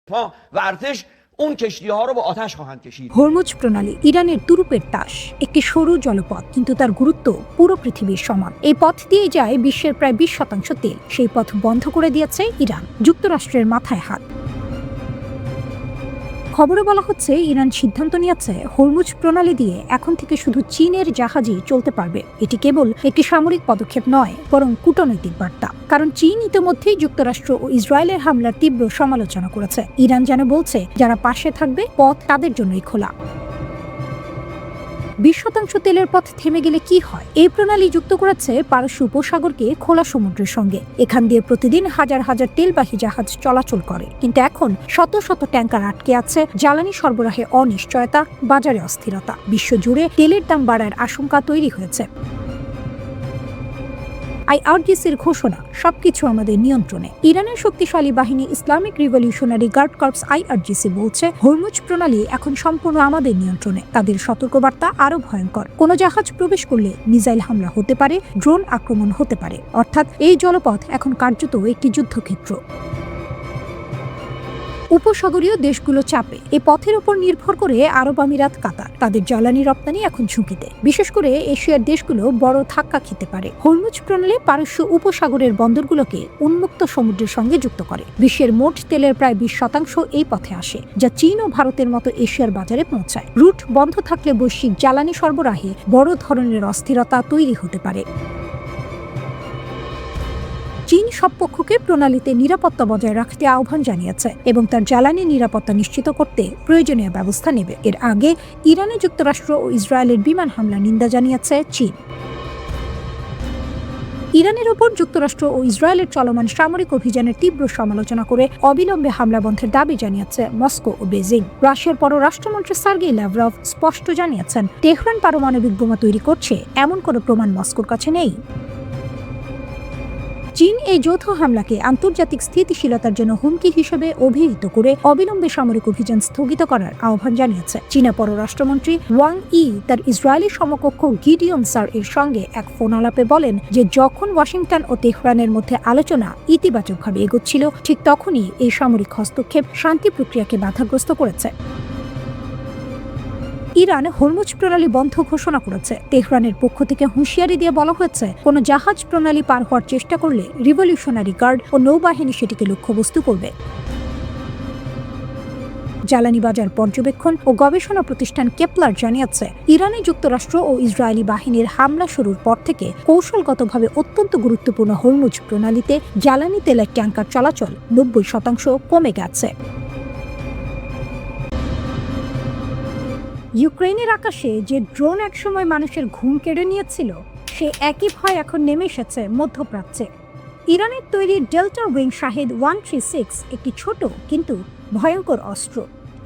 و ارتش اون کشتی‌ها رو با آتش خواهند کشید। Hormuz প্রণালী ইরানের তুরুপের তাস, একটি সরু জলপথ, কিন্তু তার গুরুত্ব পুরো পৃথিবীর সমান। এই পথ দিয়ে যায় বিশ্বের প্রায় 20% তেল। সেই পথ বন্ধ করে দিয়েছে ইরান, যুক্তরাষ্ট্রের মাথায় হাত। খবরে বলা হচ্ছে ইরান সিদ্ধান্ত নিয়েছে হরমুজ প্রণালী দিয়ে এখন থেকে শুধু চীনের জাহাজই চলতে পারবে। এটি কেবল একটি সামরিক পদক্ষেপ নয়, বরং কূটনৈতিক বার্তা। কারণ চীন ইতিমধ্যেই যুক্তরাষ্ট্র ও ইসরায়েলের হামলার তীব্র সমালোচনা করেছে। ইরান যেন বলছে, যারা পাশে থাকবে পথ তাদের জন্যই খোলা। 20% তেলের পথ থেমে গেলে কি হয়? এই প্রণালী যুক্ত করেছে পারস্য উপসাগরকে খোলা সমুদ্রের সঙ্গে। এখান দিয়ে প্রতিদিন হাজার হাজার তেলবাহী জাহাজ চলাচল করে। কিন্তু এখন শত শত ট্যাঙ্কার আটকে আছে, জ্বালানি সরবরাহে অনিশ্চয়তা, বাজারে অস্থিরতা। বিশ্বজুড়ে তেলের দাম বাড়ার আশঙ্কা তৈরি হয়েছে। আইআরজিসির ঘোষণা, সবকিছু আমাদের নিয়ন্ত্রণে। ইরানের শক্তিশালী বাহিনী Islamic Revolutionary Guard Corps IRGC বলছে, হরমুজ প্রণালী এখন সম্পূর্ণ আমাদের নিয়ন্ত্রণে। তাদের সতর্কবার্তা আরো ভয়ঙ্কর। কোনো জাহাজ প্রবেশ করলে মিসাইল হামলা হতে পারে, ড্রোন আক্রমণ হতে পারে। অর্থাৎ এই জলপথ এখন কার্যত একটি যুদ্ধক্ষেত্র। উপসাগরীয় দেশগুলো চাপে। এই পথের উপর নির্ভর করে আরব আমিরাত, কাতার। তাদের জ্বালানি রপ্তানি এখন ঝুঁকিতে। বিশেষ করে এশিয়ার দেশগুলো বড় ধাক্কা খেতে পারে। হরমুজ প্রণালী পারস্য উপসাগরের বন্দরগুলোকে উন্মুক্ত সমুদ্রের সঙ্গে যুক্ত করে। বিশ্বের মোট তেলের প্রায় 20% এই পথে আসে, যা চীন ও ভারতের মতো এশিয়ার বাজারে পৌঁছায়। রুট বন্ধ থাকলে বৈশ্বিক জ্বালানি সরবরাহে বড় ধরনের অস্থিরতা তৈরি হতে পারে। চীন সব পক্ষকে প্রণালীতে নিরাপত্তা বজায় রাখতে আহ্বান জানিয়েছে এবং তার জ্বালানি নিরাপত্তা নিশ্চিত করতে প্রয়োজনীয় ব্যবস্থা নেবে। এর আগে ইরানে যুক্তরাষ্ট্র ও ইসরায়েলের বিমান হামলা নিন্দা জানিয়েছে চীন। ইরানের ওপর যুক্তরাষ্ট্র ও ইসরায়েলের চলমান সামরিক অভিযানের তীব্র সমালোচনা করে অবিলম্বে হামলা বন্ধের দাবি জানিয়েছে মস্কো ও বেজিং। রাশিয়ার পররাষ্ট্রমন্ত্রী সার্গেই ল্যাভরভ স্পষ্ট জানিয়েছেন, তেহরান পারমাণবিক বোমা তৈরি করছে এমন কোনো প্রমাণ মস্কোর কাছে নেই। চীন এই যৌথ হামলাকে আন্তর্জাতিক স্থিতিশীলতার জন্য হুমকি হিসেবে অভিহিত করে অবিলম্বে সামরিক অভিযান স্থগিত করার আহ্বান জানিয়েছে। চীনা পররাষ্ট্রমন্ত্রী ওয়াং ই তার ইসরায়েলি সমকক্ষ গিডিয়ন সার এর সঙ্গে এক ফোন আলাপে বলেন যে যখন ওয়াশিংটন ও তেহরানের মধ্যে আলোচনা ইতিবাচকভাবে এগোচ্ছিল, ঠিক তখনই এই সামরিক হস্তক্ষেপ শান্তি প্রক্রিয়াকে বাধাগ্রস্ত করেছে। ইরান হরমুজ প্রণালী বন্ধ ঘোষণা করেছে। তেহরানের পক্ষ থেকে হুঁশিয়ারি দিয়ে বলা হয়েছে, কোনো জাহাজ প্রণালী পার হওয়ার চেষ্টা করলে রিভলিউশনারি গার্ড ও নৌবাহিনী সেটিকে লক্ষ্যবস্তু করবে। জ্বালানি বাজার পর্যবেক্ষণ ও গবেষণা প্রতিষ্ঠান কেপলার জানিয়েছে, ইরানে যুক্তরাষ্ট্র ও ইসরায়েলি বাহিনীর হামলা শুরুর পর থেকে কৌশলগতভাবে অত্যন্ত গুরুত্বপূর্ণ হরমুজ প্রণালীতে জ্বালানি তেলের ট্যাঙ্কার চলাচল 90% কমে গেছে। ইউক্রেনের আকাশে যে ড্রোন একসময় মানুষের ঘুম কেড়ে নিয়েছিল, সে একই ভয় এখন নেমে এসেছে মধ্যপ্রাচ্যে। ইরানের তৈরি ডেল্টা উইং শাহেদ 136 একটি ছোট কিন্তু ভয়ঙ্কর অস্ত্র।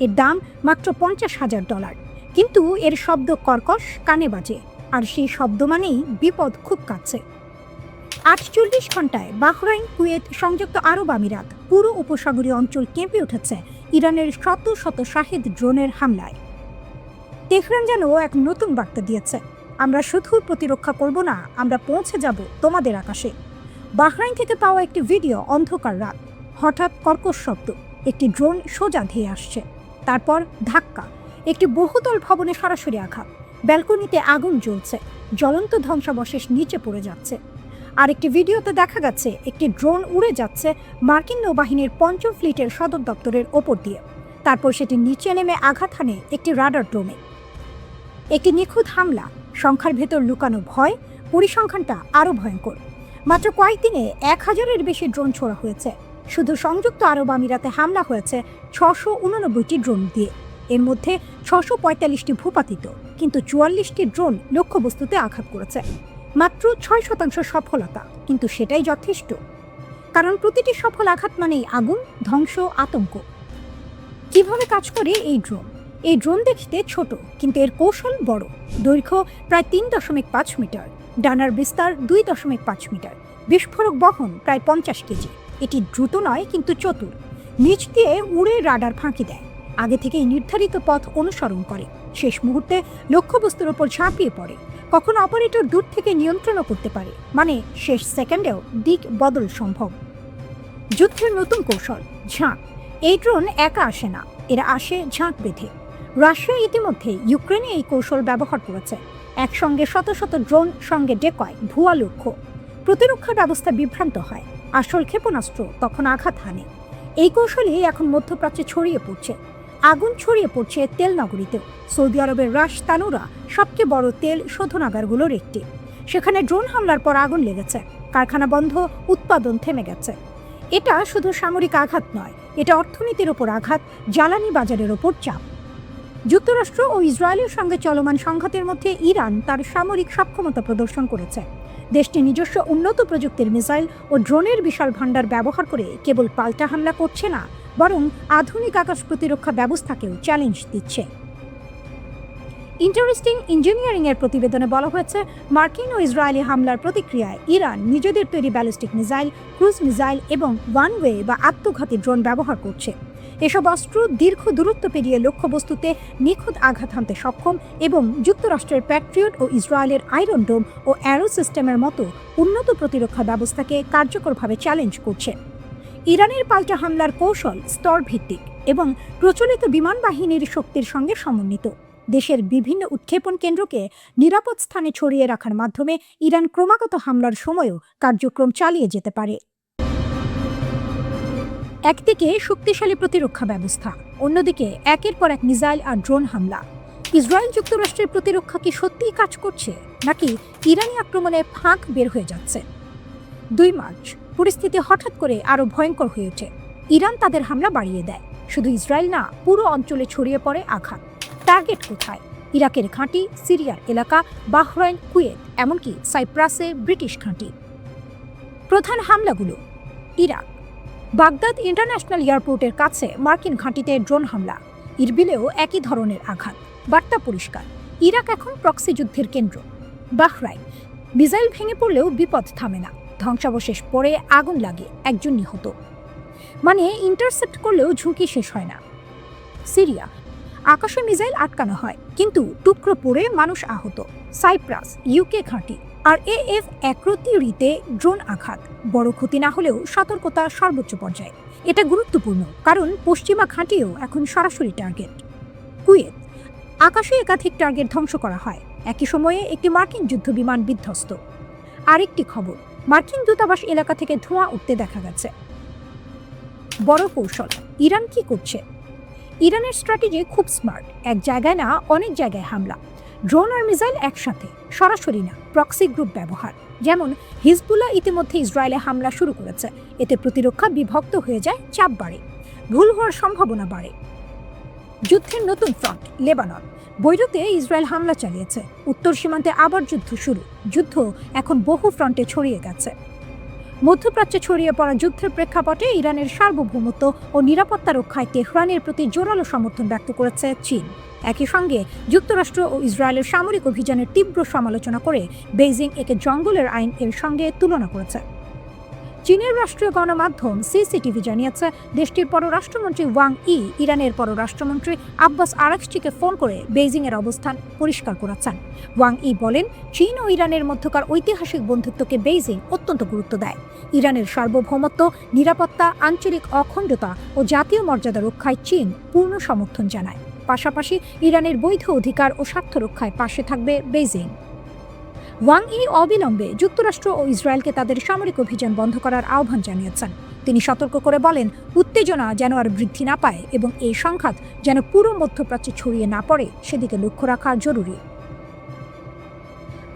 এর দাম মাত্র $50,000, কিন্তু এর শব্দ কর্কশ কানে বাজে, আর সেই শব্দ মানেই বিপদ খুব কাছে। 48 ঘন্টায় বাহরাইন, কুয়েত, সংযুক্ত আরব আমিরাত, পুরো উপসাগরীয় অঞ্চল কেঁপে উঠেছে ইরানের শত শত শাহেদ ড্রোনের হামলায়। তেহরান যেন এক নতুন বার্তা দিয়েছে, আমরা শুধু প্রতিরক্ষা করব না, আমরা পৌঁছে যাব তোমাদের আকাশে। বাহরাইন থেকে পাওয়া একটি ভিডিও, অন্ধকার রাত, হঠাৎ কর্কশ শব্দ, একটি ড্রোন সোজা ধেয়ে আসছে, তারপর ধাক্কা, একটি বহুতল ভবনে সরাসরি আঘাত, ব্যালকনিতে আগুন জ্বলছে, জ্বলন্ত ধ্বংসাবশেষ নিচে পড়ে যাচ্ছে। আর একটি ভিডিওতে দেখা গেছে একটি ড্রোন উড়ে যাচ্ছে মার্কিন নৌবাহিনীর 5ম ফ্লিটের সদর দপ্তরের ওপর দিয়ে, তারপর সেটি নিচে নেমে আঘাত হানে একটি রাডার ড্রোনে। একটি নিখুঁত হামলা, সংখ্যার ভেতর লুকানো ভয়, পরিসংখ্যানটা আরও ভয়ঙ্কর। মাত্র কয়েকদিনে 1000-এর বেশি ড্রোন ছোড়া হয়েছে। শুধু সংযুক্ত আরব আমিরাতে হামলা হয়েছে 689টি ড্রোন দিয়ে। এর মধ্যে 645টি ভূপাতিত, কিন্তু 44টি ড্রোন লক্ষ্যবস্তুতে আঘাত করেছে। মাত্র 6% সফলতা, কিন্তু সেটাই যথেষ্ট, কারণ প্রতিটি সফল আঘাত মানেই আগুন, ধ্বংস, আতঙ্ক। কিভাবে কাজ করে এই ড্রোন? এই ড্রোন দেখতে ছোট, কিন্তু এর কৌশল বড়। দৈর্ঘ্য প্রায় 3.5 মিটার, ডানার বিস্তার 2.5 মিটার, বিস্ফোরক বহন প্রায় 50 কেজি। এটি দ্রুত নয়, কিন্তু চতুর। নিচ দিয়ে উড়ে রাডার ফাঁকি দেয়, আগে থেকেই নির্ধারিত পথ অনুসরণ করে, শেষ মুহূর্তে লক্ষ্যবস্তুর ওপর ঝাঁপিয়ে পড়ে। কখনো অপারেটর দূর থেকে নিয়ন্ত্রণও করতে পারে, মানে শেষ সেকেন্ডেও দিক বদল সম্ভব। যুদ্ধের নতুন কৌশল, ঝাঁক। এই ড্রোন একা আসে না, এরা আসে ঝাঁক বেঁধে। রাশিয়া ইতিমধ্যে ইউক্রেনে এই কৌশল ব্যবহার করেছে। একসঙ্গে শত শত ড্রোন সঙ্গে ডেকয় ভুয়া লক্ষ্য। প্রতিরক্ষা ব্যবস্থা বিভ্রান্ত হয়, আসল ক্ষেপণাস্ত্র তখন আঘাত হানে। এই কৌশলই এখন মধ্যপ্রাচ্যে ছড়িয়ে পড়ছে। আগুন ছড়িয়ে পড়ছে তেল নগরীতেও। সৌদি আরবের রাশ তানুরা সবচেয়ে বড় তেল শোধনাগারগুলোর একটি। সেখানে ড্রোন হামলার পর আগুন লেগেছে, কারখানা বন্ধ, উৎপাদন থেমে গেছে। এটা শুধু সামরিক আঘাত নয়, এটা অর্থনীতির ওপর আঘাত, জ্বালানি বাজারের ওপর চাপ। যুক্তরাষ্ট্র ও ইসরায়েলের সঙ্গে চলমান সংঘাতের মধ্যে ইরান তার সামরিক সক্ষমতা প্রদর্শন করেছে। দেশটি নিজস্ব উন্নত প্রযুক্তির মিসাইল ও ড্রোনের বিশাল ভাণ্ডার ব্যবহার করে কেবল পাল্টা হামলা করছে না, বরং আধুনিক আকাশ প্রতিরক্ষা ব্যবস্থাকেও চ্যালেঞ্জ দিচ্ছে। ইন্টারেস্টিং ইঞ্জিনিয়ারিং এর প্রতিবেদনে বলা হয়েছে, মার্কিন ও ইসরায়েলি হামলার প্রতিক্রিয়ায় ইরান নিজেদের তৈরি ব্যালিস্টিক মিসাইল, ক্রুজ মিসাইল এবং ওয়ান ওয়ে বা আত্মঘাতী ড্রোন ব্যবহার করছে। এসব অস্ত্র দীর্ঘ দূরত্ব পেরিয়ে লক্ষ্যবস্তুতে নিখুঁত আঘাত হানতে সক্ষম এবং যুক্তরাষ্ট্রের প্যাট্রিয়ট ও ইসরায়েলের আয়রন ডোম ও অ্যারো সিস্টেমের মতো উন্নত প্রতিরক্ষা ব্যবস্থাকে কার্যকরভাবে চ্যালেঞ্জ করছে। ইরানের পাল্টা হামলার কৌশল স্তরভিত্তিক এবং প্রচলিত বিমান বাহিনীর শক্তির সঙ্গে সমন্বিত। দেশের বিভিন্ন উৎক্ষেপণ কেন্দ্রকে নিরাপদ স্থানে ছড়িয়ে রাখার মাধ্যমে ইরান ক্রমাগত হামলার সময়ও কার্যক্রম চালিয়ে যেতে পারে। একদিকে শক্তিশালী প্রতিরক্ষা ব্যবস্থা, অন্যদিকে একের পর এক মিসাইল আর ড্রোন হামলা। ইসরায়েল যুক্তরাষ্ট্রের প্রতিরক্ষা কি সত্যিই কাজ করছে, নাকি ইরানি আক্রমণে ফাঁক বের হয়ে যাচ্ছে? 2 মার্চ পরিস্থিতি হঠাৎ করে আরও ভয়ঙ্কর হয়ে ওঠে। ইরান তাদের হামলা বাড়িয়ে দেয়। শুধু ইসরায়েল না, পুরো অঞ্চলে ছড়িয়ে পড়ে আঘাত। টার্গেট কোথায়? ইরাকের ঘাঁটি, সিরিয়ার এলাকা, বাহরাইন, কুয়েত, এমনকি সাইপ্রাসে ব্রিটিশ ঘাঁটি। প্রধান হামলাগুলো: ইরাক, বাগদাদ ইন্টারন্যাশনাল এয়ারপোর্টের কাছে মার্কিন ঘাঁটিতে ড্রোন হামলা। ইরবিলেও একই ধরনের আঘাত। বার্তা পরিষ্কার, ইরাক এখন প্রক্সি যুদ্ধের কেন্দ্র। বাহরাইন, মিসাইল ভেঙে পড়লেও বিপদ থামে না, ধ্বংসাবশেষ পড়ে আগুন লাগে, একজন নিহত। মানে ইন্টারসেপ্ট করলেও ঝুঁকি শেষ হয় না। সিরিয়া, আকাশে মিসাইল আটকানো হয়, কিন্তু টুকরো পড়ে মানুষ আহত। সাইপ্রাস, ইউকে ঘাঁটি। আর AF-31 ড্রোন আঘাত, বড় ক্ষতি না হলেও সতর্কতা সর্বোচ্চ পর্যায়ে। এটা গুরুত্বপূর্ণ কারণ পশ্চিমা ঘাঁটিও এখন সরাসরি টার্গেট। কুয়েত, আকাশে একাধিক টার্গেট ধ্বংস করা হয়, একই সময়ে একটি মার্কিন যুদ্ধবিমান বিধ্বস্ত। আরেকটি খবর, মার্কিন দূতাবাস এলাকা থেকে ধোঁয়া উঠতে দেখা গেছে। বড় কৌশল, ইরান কি করছে? ইরানের স্ট্র্যাটেজি খুব স্মার্ট। এক জায়গায় না, অনেক জায়গায় হামলা। ড্রোন আর মিসাইল একসাথে, সরাসরি না, প্রক্সি গ্রুপ ব্যবহার। যেমন হিজবুল্লাহ ইতিমধ্যে ইসরায়েলে হামলা শুরু করেছে। এতে প্রতিরক্ষা বিভক্ত হয়ে যায়, চাপ বাড়ে, ভুল হওয়ার সম্ভাবনা বাড়ে। যুদ্ধের নতুন ফ্রন্ট, লেবানন। বৈরুতে ইসরায়েল হামলা চালিয়েছে, উত্তর সীমান্তে আবার যুদ্ধ শুরু। যুদ্ধ এখন বহু ফ্রন্টে ছড়িয়ে গেছে। মধ্যপ্রাচ্যে ছড়িয়ে পড়া যুদ্ধের প্রেক্ষাপটে ইরানের সার্বভৌমত্ব ও নিরাপত্তা রক্ষায় তেহরানের প্রতি জোরালো সমর্থন ব্যক্ত করেছে চীন। একই সঙ্গে যুক্তরাষ্ট্র ও ইসরায়েলের সামরিক অভিযানের তীব্র সমালোচনা করে বেইজিং একে জঙ্গলের আইন এর সঙ্গে তুলনা করেছে। চীনের রাষ্ট্রীয় গণমাধ্যম সিসিটিভি জানিয়েছে, দেশটির পররাষ্ট্রমন্ত্রী ওয়াং ই ইরানের পররাষ্ট্রমন্ত্রী আব্বাস আরাকচিকে ফোন করে বেইজিংয়ের অবস্থান পরিষ্কার করাচ্ছেন। ওয়াং ই বলেন, চীন ও ইরানের মধ্যকার ঐতিহাসিক বন্ধুত্বকে বেইজিং অত্যন্ত গুরুত্ব দেয়। ইরানের সার্বভৌমত্ব, নিরাপত্তা, আঞ্চলিক অখণ্ডতা ও জাতীয় মর্যাদা রক্ষায় চীন পূর্ণ সমর্থন জানায়। পাশাপাশি ইরানের বৈধ অধিকার ও স্বার্থ রক্ষায় পাশে থাকবে বেইজিং। ওয়াং ই অবিলম্বে যুক্তরাষ্ট্র ও ইসরায়েলকে তাদের সামরিক অভিযান বন্ধ করার আহ্বান জানিয়েছেন। তিনি সতর্ক করে বলেন, উত্তেজনা যেন আর বৃদ্ধি না পায় এবং এই সংঘাত যেন পুরো মধ্যপ্রাচ্যে ছড়িয়ে না পড়ে, সেদিকে লক্ষ্য রাখা জরুরি।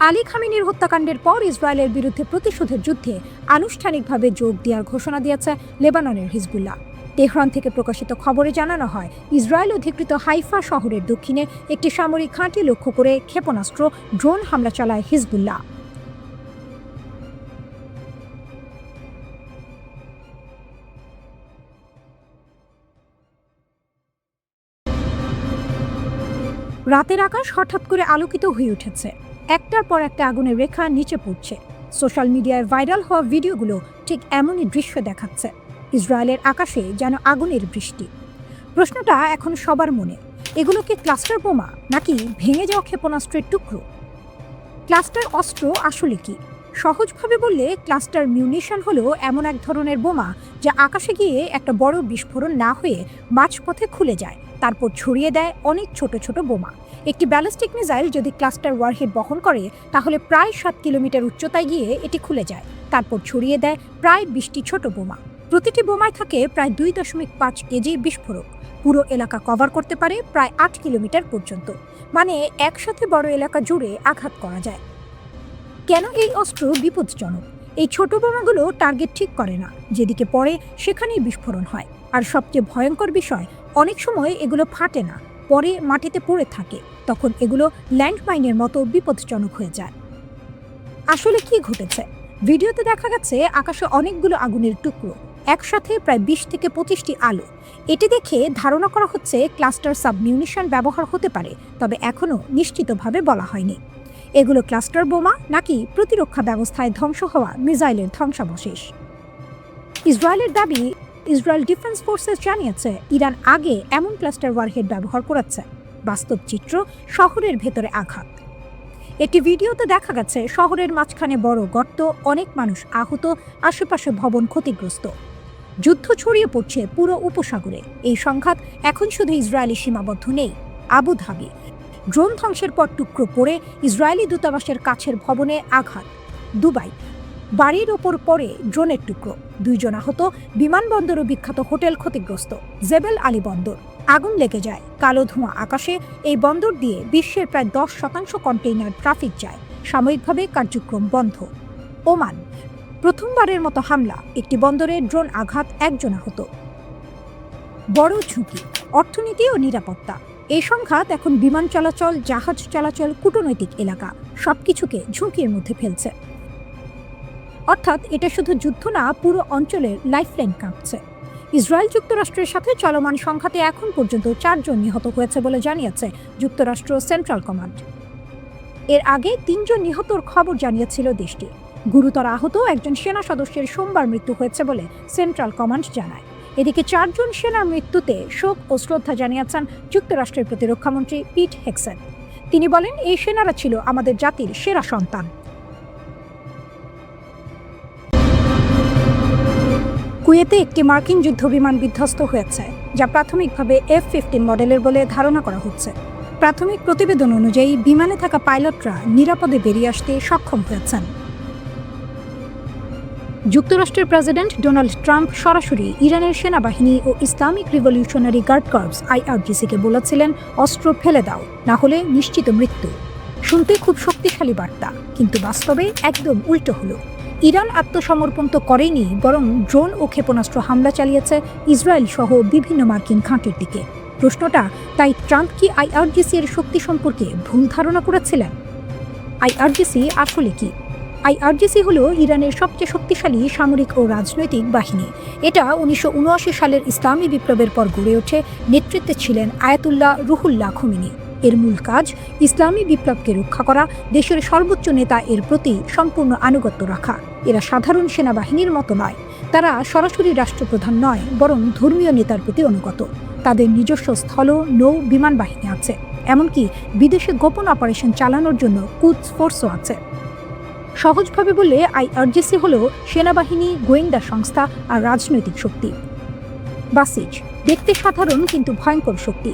আলী খামেনির হত্যাকাণ্ডের পর ইসরায়েলের বিরুদ্ধে প্রতিশোধের যুদ্ধে আনুষ্ঠানিকভাবে যোগ দেওয়ার ঘোষণা দিয়েছে লেবাননের হিজবুল্লাহ। তেহরান থেকে প্রকাশিত খবরে জানানো হয়, ইসরায়েল অধিকৃত হাইফা শহরের দক্ষিণে একটি সামরিক ঘাঁটি লক্ষ্য করে ক্ষেপণাস্ত্র, ড্রোন হামলা চালায় হিজবুল্লাহ। রাতের আকাশ হঠাৎ করে আলোকিত হয়ে উঠেছে। একটার পর একটা আগুনের রেখা নিচে পড়ছে। সোশ্যাল মিডিয়ায় ভাইরাল হওয়া ভিডিওগুলো ঠিক এমনই দৃশ্য দেখাচ্ছে। ইসরায়েলের আকাশে যেন আগুনের বৃষ্টি। প্রশ্নটা এখন সবার মনে, এগুলো কি ক্লাস্টার বোমা নাকি ভেঙে যাওয়া ক্ষেপণাস্ত্রের টুকরো? ক্লাস্টার অস্ত্র আসলে কি? সহজভাবে বললে ক্লাস্টার মিউনিশন হলো এমন এক ধরনের বোমা যা আকাশে গিয়ে একটা বড় বিস্ফোরণ না হয়ে মাঝপথে খুলে যায়, তারপর ছড়িয়ে দেয় অনেক ছোট ছোট বোমা। একটি ব্যালিস্টিক মিসাইল যদি ক্লাস্টার ওয়ারহেড বহন করে তাহলে প্রায় 7 কিলোমিটার উচ্চতায় গিয়ে এটি খুলে যায়, তারপর ছড়িয়ে দেয় প্রায় 20টি ছোট বোমা। প্রতিটি বোমায় থাকে প্রায় 2.5 কেজি বিস্ফোরক। পুরো এলাকা কভার করতে পারে প্রায় 8 কিলোমিটার পর্যন্ত, মানে একসাথে বড় এলাকা জুড়ে আঘাত করা যায়। কেন এই অস্ত্র বিপজ্জনক? এই ছোট বোমাগুলো টার্গেট ঠিক করে না, যেদিকে পড়ে সেখানেই বিস্ফোরণ হয়। আর সবচেয়ে ভয়ঙ্কর বিষয়, অনেক সময় এগুলো ফাটে না, পরে মাটিতে পড়ে থাকে, তখন এগুলো ল্যান্ডমাইনের মতো বিপজ্জনক হয়ে যায়। আসলে কি ঘটেছে? ভিডিওতে দেখা গেছে আকাশে অনেকগুলো আগুনের টুকরো, একসাথে প্রায় 20 থেকে 25টি আলো। এটি দেখে ধারণা করা হচ্ছে ক্লাস্টার সাবমিউনিশন ব্যবহার হতে পারে, তবে এখনও নিশ্চিতভাবে বলা হয়নি এগুলো ক্লাস্টার বোমা নাকি প্রতিরক্ষা ব্যবস্থায় ধ্বংস হওয়া মিসাইলের ধ্বংসাবশেষ। ইসরায়েলের দাবি, ইসরায়েল ডিফেন্স ফোর্সেস জানিয়েছে ইরান আগে এমন ক্লাস্টার ওয়ারহেড ব্যবহার করেছে। বাস্তব চিত্র, শহরের ভেতরে আঘাত। একটি ভিডিওতে দেখা গেছে শহরের মাঝখানে বড় গর্ত, অনেক মানুষ আহত, আশেপাশে ভবন ক্ষতিগ্রস্ত। যুদ্ধ ছড়িয়ে পড়ছে পুরো উপসাগরে। এই সংঘাত এখন শুধু ইসরায়েলি সীমাবদ্ধ নেই। আবু ধাবি ড্রোন ধ্বংসের পর টুকরো পড়ে ইসরায়েলি দূতাবাসের কাছের ভবনে আঘাত। দুবাই বাড়ির ওপর পড়ে ড্রোনের টুকরো, 2 জন আহত। বিমানবন্দরও বিখ্যাত হোটেল ক্ষতিগ্রস্ত। জেবেল আলী বন্দর আগুন লেগে যায়, কালো ধোঁয়া আকাশে। এই বন্দর দিয়ে বিশ্বের প্রায় 10% কন্টেইনার ট্রাফিক যায়। সাময়িকভাবে কার্যক্রম বন্ধ। ওমান প্রথমবারের মতো হামলা, একটি বন্দরে ড্রোন আঘাত, 1 জন আহত। বড় ঝুঁকি, অর্থনীতি ও নিরাপত্তা। এই সংঘাত এখন বিমান চলাচল, জাহাজ চলাচল, কূটনৈতিক এলাকা সবকিছুকে ঝুঁকির মধ্যে ফেলছে। অর্থাৎ এটা শুধু যুদ্ধ না, পুরো অঞ্চলের লাইফলাইন কাঁপছে। ইসরায়েল যুক্তরাষ্ট্রের সাথে চলমান সংঘাতে এখন পর্যন্ত 4 জন নিহত হয়েছে বলে জানিয়েছে যুক্তরাষ্ট্র সেন্ট্রাল কমান্ড। এর আগে 3 জন নিহতর খবর জানিয়েছিল দেশটি। গুরুতর আহত একজন সেনা সদস্যের সোমবার মৃত্যু হয়েছে বলে সেন্ট্রাল কমান্ড জানায়। এদিকে 4 জন সেনার মৃত্যুতে শোক ও শ্রদ্ধা জানিয়েছেন যুক্তরাষ্ট্রের প্রতিরক্ষামন্ত্রী পিট হেক্সেট। তিনি বলেন, এই সেনারা ছিল আমাদের জাতির সেরা সন্তান। কুয়েতে একটি মার্কিন যুদ্ধবিমান বিধ্বস্ত হয়েছে, যা প্রাথমিকভাবে F-15 মডেলের বলে ধারণা করা হচ্ছে। প্রাথমিক প্রতিবেদন অনুযায়ী বিমানে থাকা পাইলটরা নিরাপদে বেরিয়ে আসতে সক্ষম হয়েছেন। যুক্তরাষ্ট্রের প্রেসিডেন্ট ডোনাল্ড ট্রাম্প সরাসরি ইরানের সেনাবাহিনী ও ইসলামিক রিভলিউশনারি গার্ড কর্পস IRGC-কে বলেছিলেন, অস্ত্র ফেলে দাও, না হলে নিশ্চিত মৃত্যু। শুনতে খুব শক্তিশালী বার্তা, কিন্তু বাস্তবে একদম উল্টো হলো। ইরান আত্মসমর্পণ তো করেনি, বরং ড্রোন ও ক্ষেপণাস্ত্র হামলা চালিয়েছে ইসরায়েল সহ বিভিন্ন মার্কিন ঘাঁটির দিকে। প্রশ্নটা, তাই ট্রাম্প কি IRGC-এর শক্তি সম্পর্কে ভুল ধারণা করেছিলেন? IRGC আসলে কি? IRGC হলো ইরানের সবচেয়ে শক্তিশালী সামরিক ও রাজনৈতিক বাহিনী। এটা 1979 সালের ইসলামী বিপ্লবের পর গড়ে ওঠে। নেতৃত্বে ছিলেন আয়াতুল্লাহ রুহুল্লাহ খোমেনি। এর মূল কাজ ইসলামী বিপ্লবকে রক্ষা করা, দেশের সর্বোচ্চ নেতা এর প্রতি সম্পূর্ণ আনুগত্য রাখা। এরা সাধারণ সেনাবাহিনীর মতো নয়, তারা সরাসরি রাষ্ট্রপ্রধান নয়, বরং ধর্মীয় নেতার প্রতি অনুগত। তাদের নিজস্ব স্থল, নৌ, বিমান বাহিনী আছে, এমনকি বিদেশে গোপন অপারেশন চালানোর জন্য কুদস ফোর্সও আছে। সহজভাবে বললে IRGC হলো সেনাবাহিনী, গোয়েন্দা সংস্থা আর রাজনৈতিক শক্তি। বাসিজ দেখতে সাধারণ কিন্তু ভয়ঙ্কর শক্তি।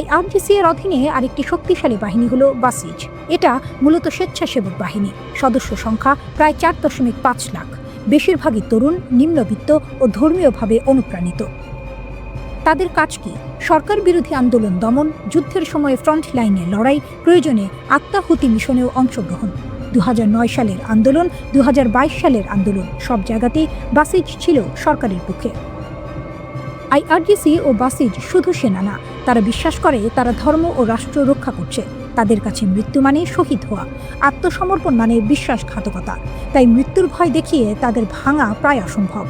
IRGC এর অধীনে আরেকটি শক্তিশালী বাহিনী হলো বাসিজ। এটা মূলত স্বেচ্ছাসেবক বাহিনী। সদস্য সংখ্যা প্রায় 4.5 লাখ। বেশিরভাগই তরুণ, নিম্নবিত্ত ও ধর্মীয়ভাবে অনুপ্রাণিত। তাদের কাজ কি? সরকার বিরোধী আন্দোলন দমন, যুদ্ধের সময় ফ্রন্ট লাইনে লড়াই, প্রয়োজনে আত্মাহুতি মিশনেও অংশগ্রহণ। 2009 সালের আন্দোলন, 2022 সালের আন্দোলন, সব জায়গাতেই বাসিজ ছিল সরকারের পক্ষে। IRGC ও বাসিজ শুধু সেনা না, তারা বিশ্বাস করে তারা ধর্ম ও রাষ্ট্র রক্ষা করছে। তাদের কাছে মৃত্যু মানে শহীদ হওয়া, আত্মসমর্পণ মানে বিশ্বাসঘাতকতা। তাই মৃত্যুর ভয় দেখিয়ে তাদের ভাঙা প্রায় অসম্ভব।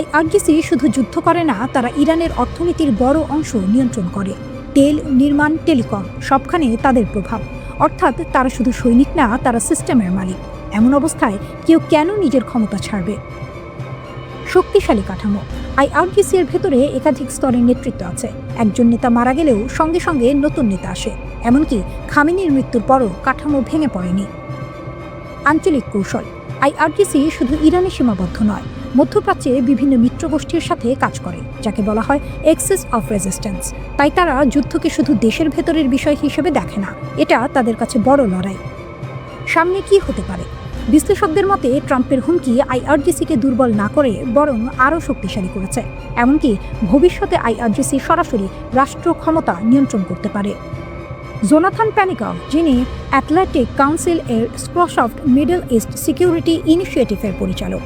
IRGC শুধু যুদ্ধ করে না, তারা ইরানের অর্থনীতির বড় অংশ নিয়ন্ত্রণ করে। তেল, নির্মাণ, টেলিকম সবখানে তাদের প্রভাব। অর্থাৎ তারা শুধু সৈনিক না, তারা সিস্টেমের মালিক। এমন অবস্থায় কেউ কেন নিজের ক্ষমতা ছাড়বে? শক্তিশালী কাঠামো। IRGC এর ভেতরে একাধিক স্তরের নেতৃত্ব আছে। একজন নেতা মারা গেলেও সঙ্গে সঙ্গে নতুন নেতা আসে। এমনকি খামেনির মৃত্যুর পরও কাঠামো ভেঙে পড়েনি। আঞ্চলিক কৌশল। আইআরজিসি শুধু ইরানে সীমাবদ্ধ নয়, মধ্যপ্রাচ্যে বিভিন্ন মিত্রগোষ্ঠীর সাথে কাজ করে, যাকে বলা হয় এক্সিস অফ রেজিস্ট্যান্স। তাই তারা যুদ্ধকে শুধু দেশের ভেতরের বিষয় হিসেবে দেখে না, এটা তাদের কাছে বড় লড়াই। সামনে কি হতে পারে? বিশ্লেষকদের মতে ট্রাম্পের হুমকি আইআরজিসিকে দুর্বল না করে বরং আরও শক্তিশালী করেছে। এমনকি ভবিষ্যতে আইআরজিসি সরাসরি রাষ্ট্র ক্ষমতা নিয়ন্ত্রণ করতে পারে। জোনাথন প্যানিকভ, যিনি অ্যাটলান্টিক কাউন্সিল এর স্ক্রসফট মিডল ইস্ট সিকিউরিটি ইনিশিয়েটিভের পরিচালক,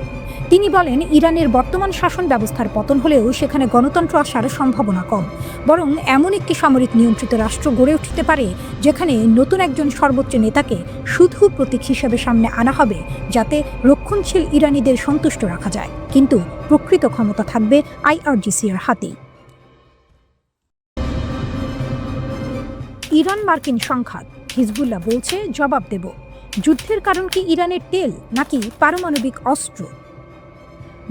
তিনি বলেন, ইরানের বর্তমান শাসন ব্যবস্থার পতন হলেও সেখানে গণতন্ত্র আসার সম্ভাবনা কম। বরং এমন একটি সামরিক নিয়ন্ত্রিত রাষ্ট্র গড়ে উঠতে পারে যেখানে নতুন একজন সর্বোচ্চ নেতাকে শুধু প্রতীক হিসেবে সামনে আনা হবে, যাতে রক্ষণশীল ইরানিদের সন্তুষ্ট রাখা যায়, কিন্তু প্রকৃত ক্ষমতা থাকবে আইআরজিসি এর হাতেই। ইরান মার্কিন সংঘাত, হিজবুল্লাহ বলছে জবাব দেব। যুদ্ধের কারণ কি ইরানের তেল নাকি পারমাণবিক অস্ত্র?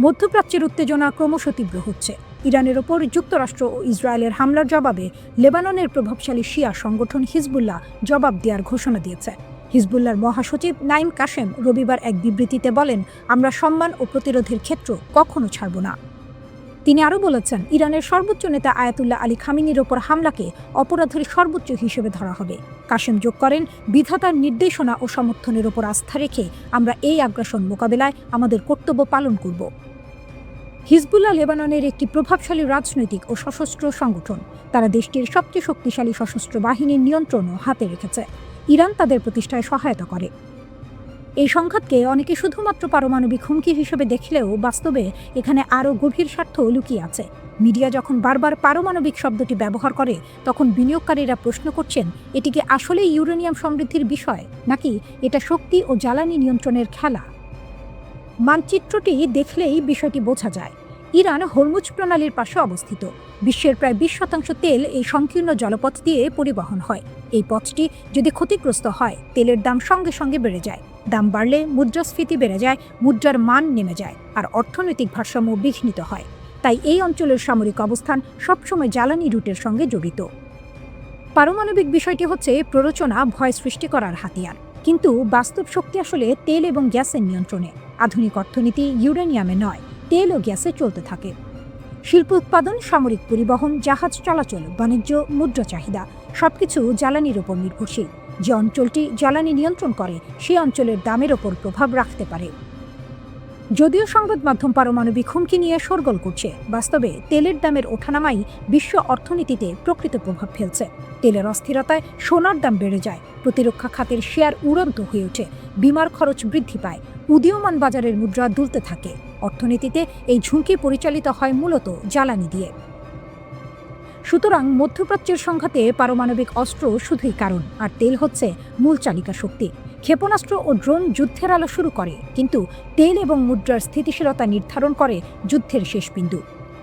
মধ্যপ্রাচ্যের উত্তেজনা ক্রমশ তীব্র হচ্ছে। ইরানের ওপর যুক্তরাষ্ট্র ও ইসরায়েলের হামলার জবাবে লেবাননের প্রভাবশালী শিয়া সংগঠন হিজবুল্লাহ জবাব দেওয়ার ঘোষণা দিয়েছে। হিজবুল্লাহর মহাসচিব নাইম কাশেম রবিবার এক বিবৃতিতে বলেন, আমরা সম্মান ও প্রতিরোধের ক্ষেত্র কখনো ছাড়ব না। তিনি আরও বলেছেন, ইরানের সর্বোচ্চ নেতা আয়াতুল্লাহ আলী খামিনির ওপর হামলাকে অপরাধের সর্বোচ্চ হিসেবে ধরা হবে। কাশেম যোগ করেন, বিধাতার নির্দেশনা ও সমর্থনের ওপর আস্থা রেখে আমরা এই আগ্রাসন মোকাবেলায় আমাদের কর্তব্য পালন করব। হিজবুল্লাহ লেবাননের একটি প্রভাবশালী রাজনৈতিক ও সশস্ত্র সংগঠন। তারা দেশটির সবচেয়ে শক্তিশালী সশস্ত্র বাহিনীর নিয়ন্ত্রণও হাতে রেখেছে। ইরান তাদের প্রতিষ্ঠায় সহায়তা করে। এই সংঘাতকে অনেকে শুধুমাত্র পারমাণবিক হুমকি হিসেবে দেখলেও বাস্তবে এখানে আরও গভীর স্বার্থ লুকিয়ে আছে। মিডিয়া যখন বারবার পারমাণবিক শব্দটি ব্যবহার করে, তখন বিনিয়োগকারীরা প্রশ্ন করছেন, এটি কি আসলে ইউরেনিয়াম সমৃদ্ধির বিষয়, নাকি এটা শক্তি ও জ্বালানি নিয়ন্ত্রণের খেলা? মানচিত্রটি দেখলেই বিষয়টি বোঝা যায়। ইরান হরমুজ প্রণালীর পাশে অবস্থিত। বিশ্বের প্রায় 20% তেল এই সংকীর্ণ জলপথ দিয়ে পরিবহন হয়। এই পথটি যদি ক্ষতিগ্রস্ত হয়, তেলের দাম সঙ্গে সঙ্গে বেড়ে যায়। দাম বাড়লে মুদ্রাস্ফীতি বেড়ে যায়, মুদ্রার মান নেমে যায়, আর অর্থনৈতিক ভারসাম্য বিঘ্নিত হয়। তাই এই অঞ্চলের সামরিক অবস্থান সবসময় জ্বালানি রুটের সঙ্গে জড়িত। পারমাণবিক বিষয়টি হচ্ছে প্ররোচনা, ভয় সৃষ্টি করার হাতিয়ার, কিন্তু বাস্তব শক্তি আসলে তেল এবং গ্যাসের নিয়ন্ত্রণে। আধুনিক অর্থনীতি ইউরেনিয়ামে নয়, তেল ও গ্যাসে চলতে থাকে। শিল্প উৎপাদন, সামরিক পরিবহন, জাহাজ চলাচল, বাণিজ্য, মুদ্রা চাহিদা সবকিছু জ্বালানির ওপর নির্ভরশীল। যে অঞ্চলটি জ্বালানি নিয়ন্ত্রণ করে, সেই অঞ্চলের দামের ওপর প্রভাব রাখতে পারে। যদিও সংবাদ মাধ্যম পারমাণবিক হুমকি নিয়ে শোরগোল করছে, বাস্তবে তেলের দামের ওঠানামাই বিশ্ব অর্থনীতিতে প্রকৃত প্রভাব ফেলছে। তেলের অস্থিরতায় সোনার দাম বেড়ে যায়, প্রতিরক্ষা খাতের শেয়ার উড়ন্ত হয়ে ওঠে, বিমার খরচ বৃদ্ধি পায়, উদীয়মান বাজারের মুদ্রা দুলতে থাকে। অর্থনীতিতে এই ঝুঁকি পরিচালিত হয় মূলত জ্বালানি দিয়ে। সুতরাং মধ্যপ্রাচ্যের সংঘাতে পারমাণবিক অস্ত্র শুধুই কারণ, আর তেল হচ্ছে মূল চালিকা শক্তি। ক্ষেপণাস্ত্র ও ড্রোন যুদ্ধের আলো শুরু করে, কিন্তু তেল এবং মুদ্রার স্থিতিশীলতা নির্ধারণ করে যুদ্ধের শেষ বিন্দু।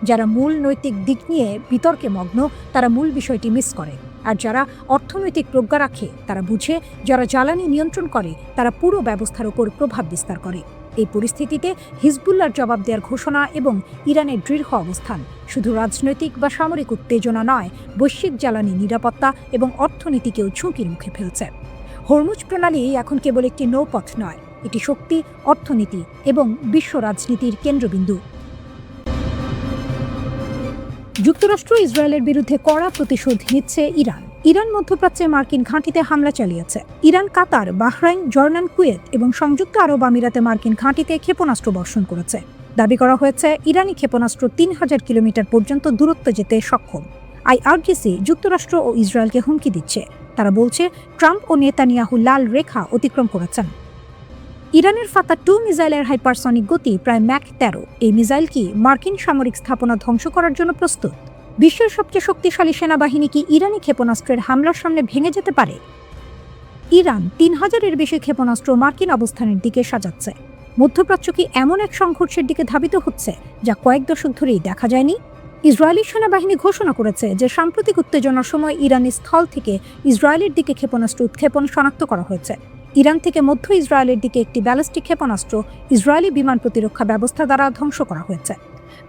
যারা মূল নৈতিক দিক নিয়ে বিতর্কে মগ্ন, তারা মূল বিষয়টি মিস করে। আর যারা অর্থনৈতিক প্রজ্ঞা রাখে, তারা বুঝে যারা জ্বালানি নিয়ন্ত্রণ করে তারা পুরো ব্যবস্থার ওপর প্রভাব বিস্তার করে। এই পরিস্থিতিতে হিজবুল্লাহর জবাব দেওয়ার ঘোষণা এবং ইরানের দৃঢ় অবস্থান শুধু রাজনৈতিক বা সামরিক উত্তেজনা নয়, বৈশ্বিক জ্বালানি নিরাপত্তা এবং অর্থনীতিকেও ঝুঁকির মুখে ফেলছে। হরমুজ প্রণালী এখন কেবল একটি নৌপথ নয়, এটি শক্তি, অর্থনীতি এবং বিশ্ব রাজনীতির কেন্দ্রবিন্দু। যুক্তরাষ্ট্র ইসরায়েলের বিরুদ্ধে কড়া প্রতিশোধ নিচ্ছে ইরান। ইরান মধ্যপ্রাচ্যে মার্কিন ঘাঁটিতে হামলা চালিয়েছে। ইরান কাতার, বাহরাইন, জর্ডান, কুয়েত এবং সংযুক্ত আরব আমিরাতে মার্কিন ঘাঁটিতে ক্ষেপণাস্ত্র বর্ষণ করেছে। দাবি করা হয়েছে, ইরানি ক্ষেপণাস্ত্র 3000 কিলোমিটার পর্যন্ত দূরত্ব যেতে সক্ষম। আইআরজিসি যুক্তরাষ্ট্র ও ইসরায়েলকে হুমকি দিচ্ছে। তারা বলছে, ট্রাম্প ও নেতানিয়াহু লাল রেখা অতিক্রম করেছেন। ইরানের ফাতা-2 মিসাইলের হাইপারসনিক গতি প্রায় ম্যাক 13। এই মিসাইল কি মার্কিন সামরিক স্থাপনা ধ্বংস করার জন্য প্রস্তুত? বিশ্বের সবচেয়ে শক্তিশালী সেনাবাহিনী কি ইরানি ক্ষেপণাস্ত্রের হামলার সামনে ভেঙে যেতে পারে? ইরান 3000-এর বেশি ক্ষেপণাস্ত্র মার্কিন অবস্থানের দিকে সাজাচ্ছে। মধ্যপ্রাচ্য কি এমন এক সংঘর্ষের দিকে ধাবিত হচ্ছে যা কয়েক দশক ধরেই দেখা যায়নি? ইসরায়েলি সেনাবাহিনী ঘোষণা করেছে যে সাম্প্রতিক উত্তেজনার সময় ইরানি স্থল থেকে ইসরায়েলের দিকে ক্ষেপণাস্ত্র উৎক্ষেপণ শনাক্ত করা হয়েছে। ইরান থেকে মধ্য ইসরায়েলের দিকে একটি ব্যালিস্টিক ক্ষেপণাস্ত্র ইসরায়েলি বিমান প্রতিরক্ষা ব্যবস্থা দ্বারা ধ্বংস করা হয়েছে।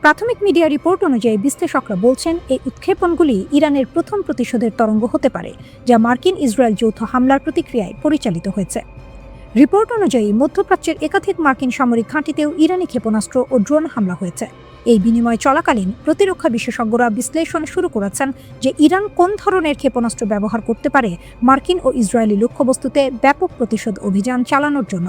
প্রাথমিক মিডিয়া রিপোর্ট অনুযায়ী বিশ্লেষকরা বলছেন, এই উৎক্ষেপণগুলি ইরানের প্রথম প্রতিশোধের তরঙ্গ হতে পারে, যা মার্কিন ইসরায়েল যৌথ হামলার প্রতিক্রিয়ায় পরিচালিত হয়েছে। রিপোর্ট অনুযায়ী মধ্যপ্রাচ্যের একাধিক মার্কিন সামরিক ঘাঁটিতেও ইরানি ক্ষেপণাস্ত্র ও ড্রোন হামলা হয়েছে। এই বিনিময় চলাকালীন প্রতিরক্ষা বিশেষজ্ঞরা বিশ্লেষণ শুরু করেছেন যে ইরান কোন ধরনের ক্ষেপণাস্ত্র ব্যবহার করতে পারে মার্কিন ও ইসরায়েলি লক্ষ্যবস্তুতে ব্যাপক প্রতিশোধ অভিযান চালানোর জন্য।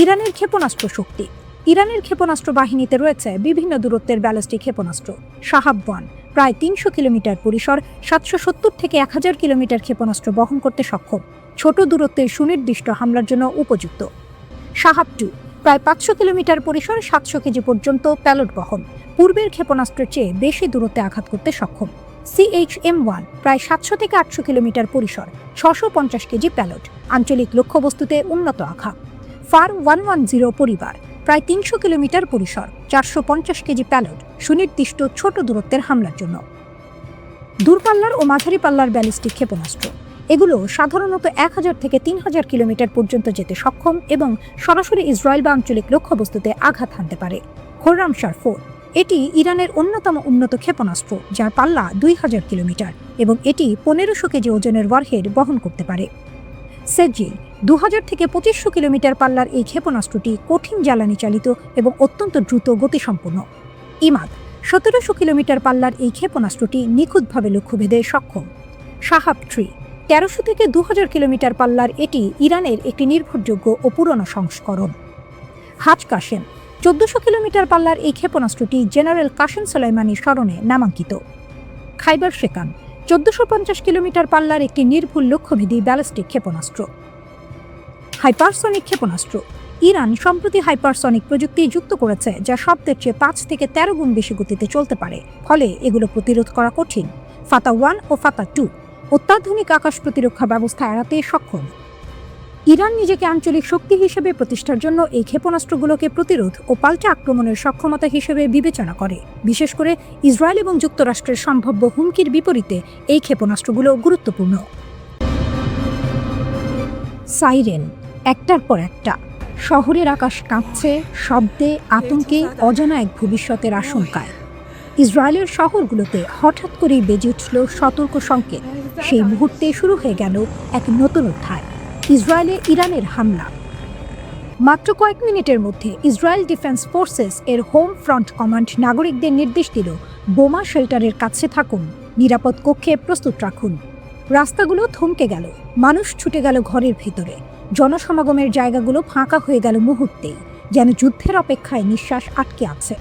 ইরানের ক্ষেপণাস্ত্র শক্তি। ইরানের ক্ষেপণাস্ত্র বাহিনীতে রয়েছে বিভিন্ন দূরত্বের ব্যালিস্টিক ক্ষেপণাস্ত্র। শাহাব-1 প্রায় 300 কিলোমিটার পরিসর, 770 থেকে 1000 কিলোমিটার ক্ষেপণাস্ত্র বহন করতে সক্ষম, ছোট দূরত্বের সুনির্দিষ্ট হামলার জন্য উপযুক্ত। শাহাব-2 প্রায় 500 কিলোমিটার পরিসর, 700 কেজি পর্যন্ত প্যালট বহন, পূর্বের ক্ষেপণাস্ত্রের চেয়ে বেশি দূরত্বে আঘাত করতে সক্ষম। CHM-1 প্রায় 700 থেকে 800 কিলোমিটার পরিসর, 650 কেজি প্যালট, আঞ্চলিক লক্ষ্যবস্তুতে উন্নত আঘাত। FAR-110 পরিবার প্রায় 300 কিলোমিটার পরিসর, 450 কেজি প্যালট, সুনির্দিষ্ট ছোট দূরত্বের হামলার জন্য। দূরপাল্লার ও মাঝারি পাল্লার ব্যালিস্টিক ক্ষেপণাস্ত্র। এগুলো সাধারণত 1000 থেকে 3000 কিলোমিটার পর্যন্ত যেতে সক্ষম এবং সরাসরি ইসরায়েল বা আঞ্চলিক লক্ষ্যবস্তুতে আঘাত হানতে পারে। খোররামশার-4 এটি ইরানের অন্যতম উন্নত ক্ষেপণাস্ত্র, যার পাল্লা 2000 কিলোমিটার এবং এটি 1500 কেজি ওজনের ওয়ারহেড বহন করতে পারে। সেজিল 2000 থেকে 2500 কিলোমিটার পাল্লার এই ক্ষেপণাস্ত্রটি কঠিন জ্বালানি চালিত এবং অত্যন্ত দ্রুত গতিসম্পন্ন। ইমাদ 1700 কিলোমিটার পাল্লার এই ক্ষেপণাস্ত্রটি নিখুঁতভাবে লক্ষ্যভেদে সক্ষম। শাহাব-3 1300 থেকে 2000 কিলোমিটার পাল্লার এটি ইরানের একটি নির্ভরযোগ্য ও পুরনো সংস্করণ। হাজ কাশেম 1400 কিলোমিটার পাল্লার এই ক্ষেপণাস্ত্রটি জেনারেল কাশেম সোলাইমানির স্মরণে নামাঙ্কিত। খাইবার শেকান 1450 কিলোমিটার পাল্লার একটি নির্ভুল লক্ষ্যভেদী ব্যালিস্টিক ক্ষেপণাস্ত্র। হাইপারসনিক ক্ষেপণাস্ত্র। ইরান সম্প্রতি হাইপারসনিক প্রযুক্তি যুক্ত করেছে, যা শব্দের চেয়ে 5 থেকে 13 গুণ বেশি গতিতে চলতে পারে, ফলে এগুলো প্রতিরোধ করা কঠিন। ফাতা-1 ও ফাতা-2 অত্যাধুনিক আকাশ প্রতিরক্ষা ব্যবস্থা এড়াতে সক্ষম। ইরান নিজেকে আঞ্চলিক শক্তি হিসেবে প্রতিষ্ঠার জন্য এই ক্ষেপণাস্ত্রগুলোকে প্রতিরোধ ও পাল্টা আক্রমণের সক্ষমতা হিসেবে বিবেচনা করে। বিশেষ করে ইসরায়েল এবং যুক্তরাষ্ট্রের সম্ভাব্য হুমকির বিপরীতে এই ক্ষেপণাস্ত্রগুলো গুরুত্বপূর্ণ। সাইরেন একটার পর একটা। শহরের আকাশ কাঁপছে শব্দে, আতঙ্কে, অজানা এক ভবিষ্যতের আশঙ্কায়। ইসরায়েলের শহরগুলোতে হঠাৎ করেই বেজে উঠল সতর্ক সংকেত। সেই মুহূর্তে শুরু হয়ে গেল এক নতুন অধ্যায়, ইসরায়েলে ইরানের হামলা। মাত্র কয়েক মিনিটের মধ্যে ইসরায়েল ডিফেন্স ফোর্সেস এর হোম ফ্রন্ট কমান্ড নাগরিকদের নির্দেশ দিল, বোমা শেল্টারের কাছে থাকুন, নিরাপদ কক্ষে প্রস্তুত রাখুন। রাস্তাগুলো থমকে গেল, মানুষ ছুটে গেল ঘরের ভিতরে, জনসমাগমের জায়গাগুলো ফাঁকা হয়ে গেল মুহূর্তেই, যেন যুদ্ধের অপেক্ষায় নিঃশ্বাস আটকে আছে।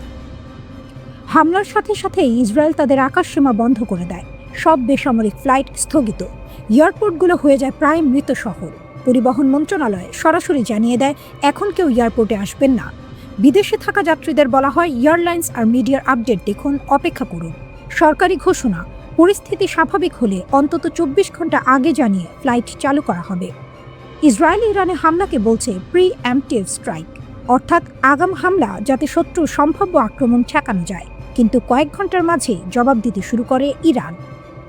হামলার সাথে সাথেই ইসরায়েল তাদের আকাশসীমা বন্ধ করে দেয়, সব বেসামরিক ফ্লাইট স্থগিত, এয়ারপোর্টগুলো হয়ে যায় প্রায় মৃত শহর। পরিবহন মন্ত্রণালয় সরাসরি জানিয়ে দেয়, এখন কেউ এয়ারপোর্টে আসবেন না। বিদেশে থাকা যাত্রীদের বলা হয়, এয়ারলাইন্স আর মিডিয়ার আপডেট দেখুন, অপেক্ষা করুন। সরকারি ঘোষণা, পরিস্থিতি স্বাভাবিক হলে অন্তত 24 ঘন্টা আগে জানিয়ে ফ্লাইট চালু করা হবে। ইসরায়েল ইরানে হামলাকে বলছে প্রি-এম্পটিভ স্ট্রাইক, অর্থাৎ আগাম হামলা যাতে শত্রুর সম্ভাব্য আক্রমণ ঠেকানো যায়। কিন্তু কয়েক ঘন্টার মাঝে জবাব দিতে শুরু করে ইরান।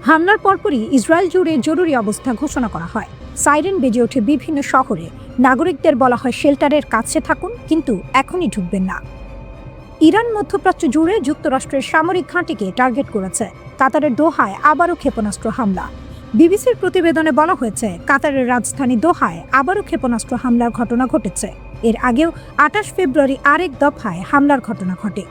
হামলার পরপরই ইসরায়েল জুড়ে জরুরি অবস্থা ঘোষণা করা হয়। সাইরেন বেজে ওঠে বিভিন্ন শহরে, নাগরিকদের বলা হয় শেল্টারের কাছে থাকুন, কিন্তু এখনই ঢুকবেন না। ইরান মধ্যপ্রাচ্য জুড়ে যুক্তরাষ্ট্রের সামরিক ঘাঁটিকে টার্গেট করেছে। কাতারের দোহায় আবারও ক্ষেপণাস্ত্র হামলা। বিবিসির প্রতিবেদনে বলা হয়েছে, কাতারের রাজধানী দোহায় আবারও ক্ষেপণাস্ত্র হামলার ঘটনা ঘটেছে। এর আগেও 28 ফেব্রুয়ারি আরেক দফায় হামলার ঘটনা ঘটে।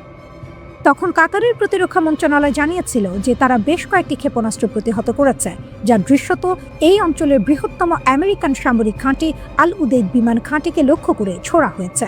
তখন কাতারের প্রতিরক্ষা মন্ত্রণালয় জানিয়েছিল যে তারা বেশ কয়েকটি ক্ষেপণাস্ত্র প্রতিহত করেছে, যা দৃশ্যত এই অঞ্চলের বৃহত্তম আমেরিকান সামরিক ঘাঁটি আল উদেইদ বিমান ঘাঁটিকে লক্ষ্য করে ছোড়া হয়েছে।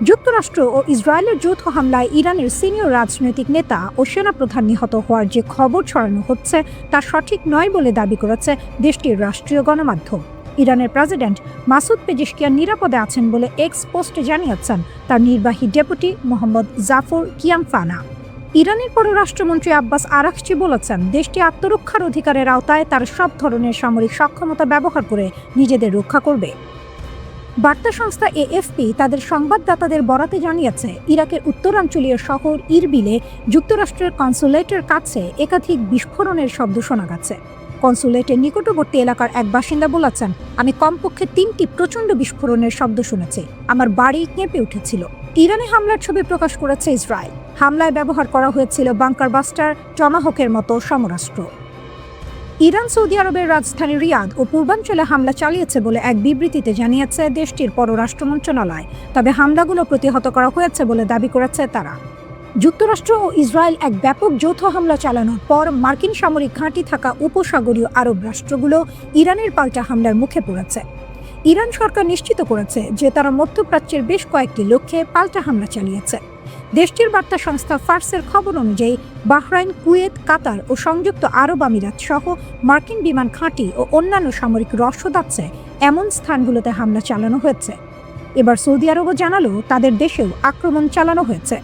যুক্তরাষ্ট্র ও ইসরায়েলের যৌথ হামলায় ইরানের সিনিয়র রাজনৈতিক নেতা ও সেনাপ্রধান নিহত হওয়ার যে খবর ছড়ানো হচ্ছে তা সঠিক নয় বলে দাবি করেছে দেশটির রাষ্ট্রীয় গণমাধ্যম। ইরানের প্রেসিডেন্ট মাসুদ পেজেশকিয়ান নিরাপদে আছেন বলে এক্স পোস্টে জানিয়েছেন তার নির্বাহী ডেপুটি মোহাম্মদ জাফর কিয়ামফানা। ইরানের পররাষ্ট্রমন্ত্রী আব্বাস আরাকচি বলেছেন, দেশটি আত্মরক্ষার অধিকারের আওতায় তার সব ধরনের সামরিক সক্ষমতা ব্যবহার করে নিজেদের রক্ষা করবে। বার্তা সংস্থা এএফপি তাদের সংবাদদাতাদের বরাতে জানিয়েছে, ইরাকের উত্তরাঞ্চলীয় শহর ইরবিলে যুক্তরাষ্ট্রের কনসুলেটের কাছে একাধিক বিস্ফোরণের শব্দ শোনা গেছে। কনসুলেটের নিকটবর্তী এলাকার এক বাসিন্দা বলেছেন, আমি কমপক্ষে 3টি প্রচণ্ড বিস্ফোরণের শব্দ শুনেছি, আমার বাড়ি কেঁপে উঠেছিল। ইরানে হামলার ছবি প্রকাশ করেছে ইসরায়েল। হামলায় ব্যবহার করা হয়েছিল বাংকার বাস্টার, টমাহকের মতো সমরাস্ত্র। ইরান সৌদি আরবের রাজধানী রিয়াদ ও পূর্বাঞ্চলে হামলা চালিয়েছে বলে এক বিবৃতিতে জানিয়েছে দেশটির পররাষ্ট্র মন্ত্রণালয়। তবে হামলাগুলো প্রতিহত করা হয়েছে বলে দাবি করেছে তারা। যুক্তরাষ্ট্র ও ইসরায়েল এক ব্যাপক যৌথ হামলা চালানোর পর মার্কিন সামরিক ঘাঁটি থাকা উপসাগরীয় আরব রাষ্ট্রগুলো ইরানের পাল্টা হামলার মুখে পড়েছে। ইরান সরকার নিশ্চিত করেছে যে তারা মধ্যপ্রাচ্যের বেশ কয়েকটি লক্ষ্যে পাল্টা হামলা চালিয়েছে। দেশটির বার্তা সংস্থা ফার্সের খবর অনুযায়ী বাহরাইন, কুয়েত, কাতার ও সংযুক্ত আরব আমিরাত সহ মার্কিন বিমান ঘাঁটি ও অন্যান্য সামরিক রসদ আছে এমন স্থানগুলোতে হামলা চালানো হয়েছে। এবার সৌদি আরবও জানালো তাদের দেশেও আক্রমণ চালানো হয়েছে।